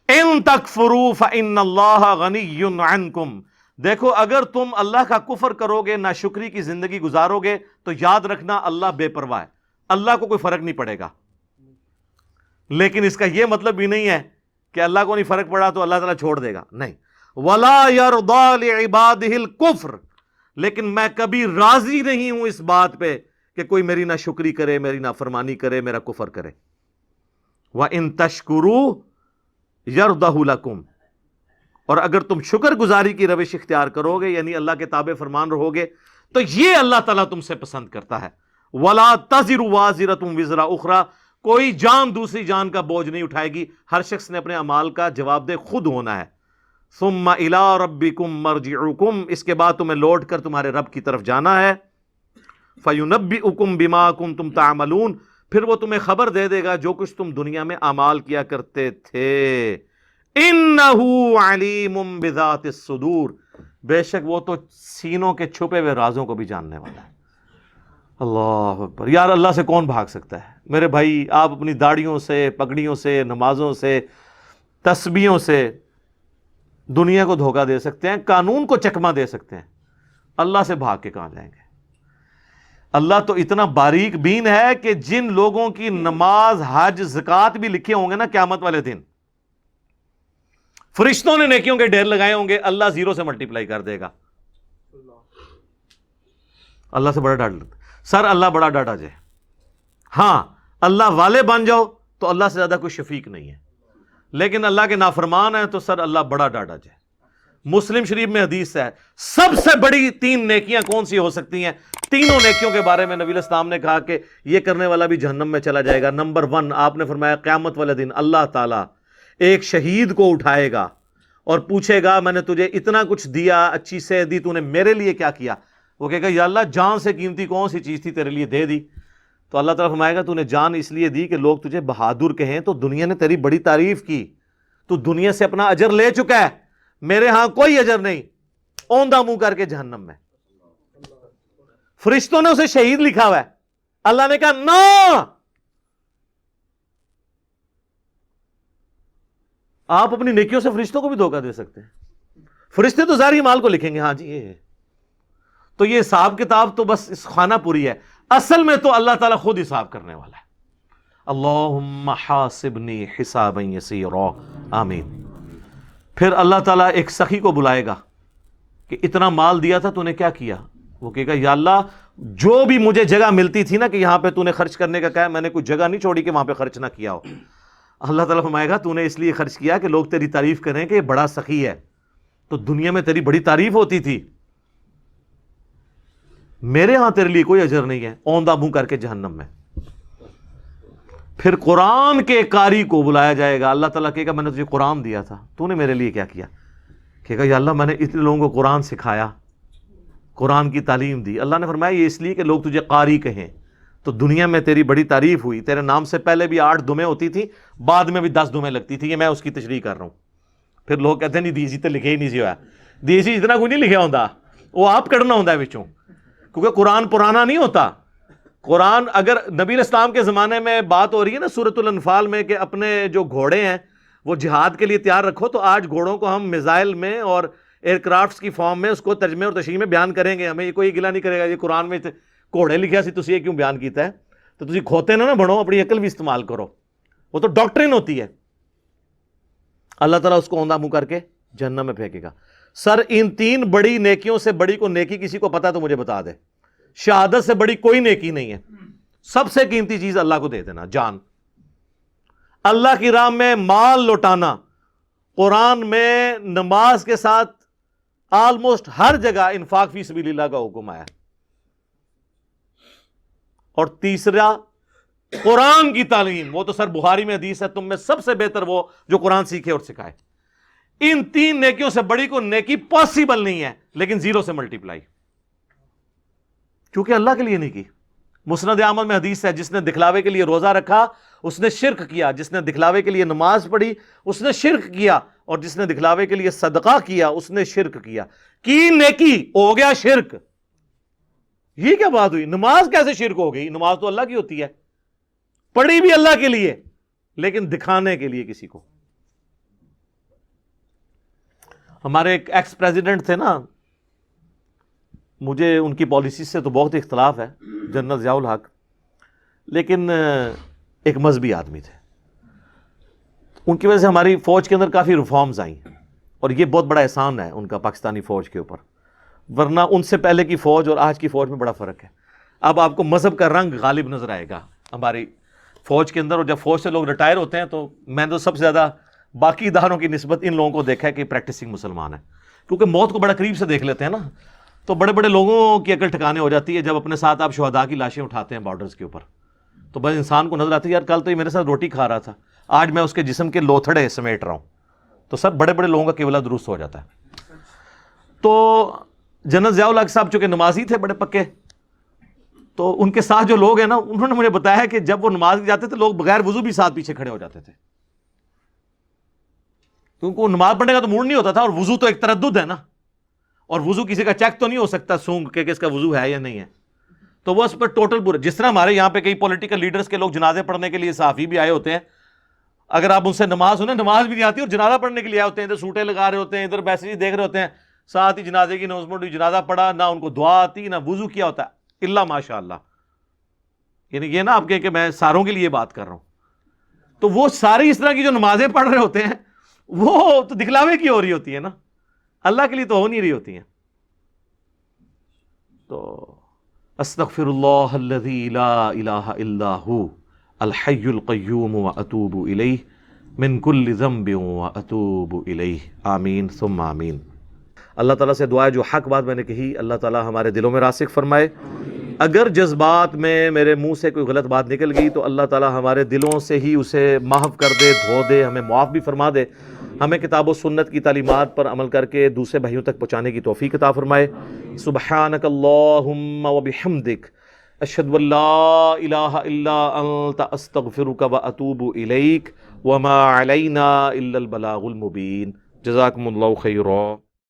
ان تکفروا فإن اللہ غنی عنکم، دیکھو اگر تم اللہ کا کفر کرو گے، ناشکری کی زندگی گزارو گے، تو یاد رکھنا اللہ بے پرواہ ہے، اللہ کو کوئی فرق نہیں پڑے گا۔ لیکن اس کا یہ مطلب بھی نہیں ہے کہ اللہ کو نہیں فرق پڑا تو اللہ تعالیٰ چھوڑ دے گا، نہیں۔ وَلَا يَرْضَى لِعِبَادِهِ الْكُفْرِ، لیکن میں کبھی راضی نہیں ہوں اس بات پہ کہ کوئی میری ناشکری کرے، میری نافرمانی کرے، میرا کفر کرے۔ وَإِن تَشْكُرُوا يَرْضَهُ لَكُمْ، اور اگر تم شکر گزاری کی روش اختیار کرو گے، یعنی اللہ کے تابع فرمان رہو گے، تو یہ اللہ تعالیٰ تم سے پسند کرتا ہے۔ وَلَا تَزِرُ وَازِرَةٌ وِزْرَ أُخْرَى، کوئی جان دوسری جان کا بوجھ نہیں اٹھائے گی، ہر شخص نے اپنے اعمال کا جواب دہ خود ہونا ہے۔ ثُمَّ إِلَىٰ رَبِّكُمْ مَرْجِعُكُمْ، اس کے بعد تمہیں لوٹ کر تمہارے رب کی طرف جانا ہے۔ فَيُنَبِّئُكُمْ بِمَا كُنتُمْ تَعْمَلُونَ، پھر وہ تمہیں خبر دے دے گا جو کچھ تم دنیا میں اعمال کیا کرتے تھے۔ إِنَّهُ عَلِيمٌ بِذَاتِ الصُّدُورِ، بے شک وہ تو سینوں کے چھپے ہوئے رازوں کو بھی جاننے والا ہے۔ اللہ اکبر، یار اللہ سے کون بھاگ سکتا ہے؟ میرے بھائی، آپ اپنی داڑھیوں سے، پگڑیوں سے، نمازوں سے، تسبیحوں سے دنیا کو دھوکہ دے سکتے ہیں، قانون کو چکمہ دے سکتے ہیں، اللہ سے بھاگ کے کہاں جائیں گے؟ اللہ تو اتنا باریک بین ہے کہ جن لوگوں کی نماز، حج، زکوٰۃ بھی لکھے ہوں گے نا قیامت والے دن، فرشتوں نے نیکیوں کے ڈھیر لگائے ہوں گے، اللہ زیرو سے ملٹیپلائی کر دے گا۔ اللہ سے بڑا ڈر لگتا ہے سر، اللہ بڑا ڈاٹا جائے۔ ہاں اللہ والے بن جاؤ تو اللہ سے زیادہ کوئی شفیق نہیں ہے، لیکن اللہ کے نافرمان ہیں تو سر اللہ بڑا ڈاٹا جائے۔ مسلم شریف میں حدیث ہے، سب سے بڑی 3 نیکیاں کون سی ہو سکتی ہیں؟ تینوں نیکیوں کے بارے میں نبی علیہ السلام نے کہا کہ یہ کرنے والا بھی جہنم میں چلا جائے گا۔ نمبر 1 آپ نے فرمایا قیامت والے دن اللہ تعالیٰ ایک شہید کو اٹھائے گا اور پوچھے گا میں نے تجھے اتنا کچھ دیا، اچھی سے دی، تو نے میرے لیے کیا کیا؟ وہ کہے گا یا اللہ جان سے قیمتی کون سی چیز تھی تیرے لیے دے دی۔ تو اللہ تعالیٰ فرمائے گا تو نے جان اس لیے دی کہ لوگ تجھے بہادر کہیں، تو دنیا نے تیری بڑی تعریف کی، تو دنیا سے اپنا اجر لے چکا ہے، میرے ہاں کوئی اجر نہیں، اوندہ منہ کر کے جہنم میں۔ فرشتوں نے اسے شہید لکھا ہوا ہے، اللہ نے کہا نہ، آپ اپنی نیکیوں سے فرشتوں کو بھی دھوکہ دے سکتے ہیں، فرشتے تو ظاہری مال کو لکھیں گے، ہاں جی یہ ہے، تو یہ حساب کتاب تو بس اس خانہ پوری ہے، اصل میں تو اللہ تعالیٰ خود حساب کرنے والا ہے۔ اللہم حاسبنی حسابا یسیرا، آمین۔ پھر اللہ تعالیٰ ایک سخی کو بلائے گا کہ اتنا مال دیا تھا تو نے کیا کیا؟ وہ کہے گا یا اللہ جو بھی مجھے جگہ ملتی تھی نا کہ یہاں پہ تو نے خرچ کرنے کا کہا، میں نے کوئی جگہ نہیں چھوڑی کہ وہاں پہ خرچ نہ کیا ہو۔ اللہ تعالیٰ فرمائے گا تو نے اس لیے خرچ کیا کہ لوگ تیری تعریف کریں کہ یہ بڑا سخی ہے، تو دنیا میں تیری بڑی تعریف ہوتی تھی، میرے ہاں تیرے لیے کوئی اجر نہیں ہے، اوندہ منہ کر کے جہنم میں۔ پھر قرآن کے قاری کو بلایا جائے گا، اللہ تعالیٰ کہے گا میں نے تجھے قرآن دیا تھا، تو نے میرے لیے کیا کیا؟ کہے گا یا اللہ میں نے اتنے لوگوں کو قرآن سکھایا، قرآن کی تعلیم دی۔ اللہ نے فرمایا یہ اس لیے کہ لوگ تجھے قاری کہیں، تو دنیا میں تیری بڑی تعریف ہوئی، تیرے نام سے پہلے بھی 8 دمیں ہوتی تھی، بعد میں بھی 10 دمیں لگتی تھی، یہ میں اس کی تشریح کر رہا ہوں۔ پھر لوگ کہتے ہیں نہیں دیسی تو لکھے ہی نہیں سی ہوا، دیسی اتنا کوئی نہیں لکھا ہوتا، وہ آپ کڑنا ہوتا ہے بچوں، کیونکہ قرآن پرانا نہیں ہوتا۔ قرآن اگر نبی علیہ السلام کے زمانے میں بات ہو رہی ہے نا سورۃ الانفال میں کہ اپنے جو گھوڑے ہیں وہ جہاد کے لیے تیار رکھو، تو آج گھوڑوں کو ہم میزائل میں اور ایئر کرافٹس کی فارم میں اس کو ترجمے اور تشریح میں بیان کریں گے، ہمیں یہ کوئی گلا نہیں کرے گا یہ قرآن میں گھوڑے لکھا سی تسی یہ کیوں بیان کیتا ہے؟ تو تسی کھوتے نہ بنو، اپنی عقل بھی استعمال کرو، وہ تو ڈاکٹرن ہوتی ہے۔ اللہ تعالیٰ اس کو اوندہ منہ کر کے جہنم میں پھینکے گا۔ سر ان 3 بڑی نیکیوں سے بڑی کو نیکی کسی کو پتا تو مجھے بتا دے، شہادت سے بڑی کوئی نیکی نہیں ہے۔ سب سے قیمتی چیز اللہ کو دے دینا، جان، اللہ کی راہ میں مال لوٹانا۔ قرآن میں نماز کے ساتھ آلموسٹ ہر جگہ انفاق فی سبیل اللہ کا حکم آیا۔ اور تیسرا قرآن کی تعلیم، وہ تو سر بخاری میں حدیث ہے تم میں سب سے بہتر وہ جو قرآن سیکھے اور سکھائے۔ ان 3 نیکیوں سے بڑی کو نیکی پاسبل نہیں ہے، لیکن 0 سے ملٹیپلائی، کیونکہ اللہ کے لیے نہیں کی۔ مسند احمد میں حدیث ہے جس نے دکھلاوے کے لیے روزہ رکھا اس نے شرک کیا، جس نے دکھلاوے کے لیے نماز پڑھی اس نے شرک کیا، اور جس نے دکھلاوے کے لیے صدقہ کیا اس نے شرک کیا۔ کی نیکی ہو گیا شرک، یہ کیا بات ہوئی؟ نماز کیسے شرک ہو گئی؟ نماز تو اللہ کی ہوتی ہے، پڑھی بھی اللہ کے لیے لیکن دکھانے کے لیے کسی کو۔ ہمارے ایک ایکس پریزیڈنٹ تھے نا، مجھے ان کی پالیسی سے تو بہت اختلاف ہے، جنرل ضیاء الحق، لیکن ایک مذہبی آدمی تھے. ان کی وجہ سے ہماری فوج کے اندر کافی ریفارمز آئیں، اور یہ بہت بڑا احسان ہے ان کا پاکستانی فوج کے اوپر، ورنہ ان سے پہلے کی فوج اور آج کی فوج میں بڑا فرق ہے. اب آپ کو مذہب کا رنگ غالب نظر آئے گا ہماری فوج کے اندر، اور جب فوج سے لوگ ریٹائر ہوتے ہیں تو میں تو سب سے زیادہ باقی اداروں کی نسبت ان لوگوں کو دیکھا ہے کہ پریکٹسنگ مسلمان ہیں، کیونکہ موت کو بڑا قریب سے دیکھ لیتے ہیں نا، تو بڑے بڑے لوگوں کی عقل ٹھکانے ہو جاتی ہے جب اپنے ساتھ آپ شہداء کی لاشیں اٹھاتے ہیں بارڈرز کے اوپر. تو بس انسان کو نظر آتی ہے یار کل تو یہ میرے ساتھ روٹی کھا رہا تھا، آج میں اس کے جسم کے لوتھڑے سمیٹ رہا ہوں. تو سب بڑے بڑے لوگوں کا قبلہ درست ہو جاتا ہے. تو جنرل ضیاء الحق صاحب چونکہ نمازی تھے بڑے پکے، تو ان کے ساتھ جو لوگ ہیں نا، انہوں نے مجھے بتایا کہ جب وہ نماز جاتے تھے لوگ بغیر وضو بھی ساتھ پیچھے کھڑے ہو جاتے تھے، کیونکہ وہ نماز پڑھنے کا تو موڈ نہیں ہوتا تھا، اور وضو تو ایک تردد ہے نا، اور وضو کسی کا چیک تو نہیں ہو سکتا سونگ کہ اس کا وضو ہے یا نہیں ہے. تو وہ اس پر ٹوٹل برے، جس طرح ہمارے یہاں پہ کئی پولیٹیکل لیڈرز کے لوگ جنازے پڑھنے کے لیے صحافی بھی آئے ہوتے ہیں، اگر آپ ان سے نماز سنیں نماز بھی نہیں آتی اور جنازہ پڑھنے کے لیے آئے ہوتے ہیں، ادھر سوٹیں لگا رہے ہوتے ہیں، ادھر میسیج دیکھ رہے ہوتے ہیں، ساتھ ہی جنازے کی اناؤنسمنٹ ہوئی، جنازہ پڑھا، نہ ان کو دعا آتی نہ وضو کیا ہوتا ہے، الا ماشاء اللہ. یعنی یہ نا آپ کہیں کہ میں ساروں کے لیے بات کر رہا ہوں. تو وہ ساری اس طرح کی جو نمازیں پڑھ رہے ہوتے ہیں وہ تو دکھلاوے کی ہو رہی ہوتی ہے نا، اللہ کے لیے تو ہو نہیں رہی ہوتی ہیں. تو استغفر اللہ الذی لا الہ الا ہو الحی القیوم واتوب الیہ من کل ذنب واتوب الیہ، آمین ثم آمین. اللہ تعالیٰ سے دعا ہے جو حق بات میں نے کہی اللہ تعالیٰ ہمارے دلوں میں راسخ فرمائے. اگر جذبات میں میرے منہ سے کوئی غلط بات نکل گئی تو اللہ تعالیٰ ہمارے دلوں سے ہی اسے محو کر دے، دھو دے، ہمیں معاف بھی فرما دے، ہمیں کتاب و سنت کی تعلیمات پر عمل کر کے دوسرے بھائیوں تک پہنچانے کی توفیق عطا فرمائے. سبحانک اللہم وبحمدک اشہد ان لا الہ الا انت استغفرک واتوب الیک وما علینا الا البلاغ المبین. جزاکم اللہ خیرا.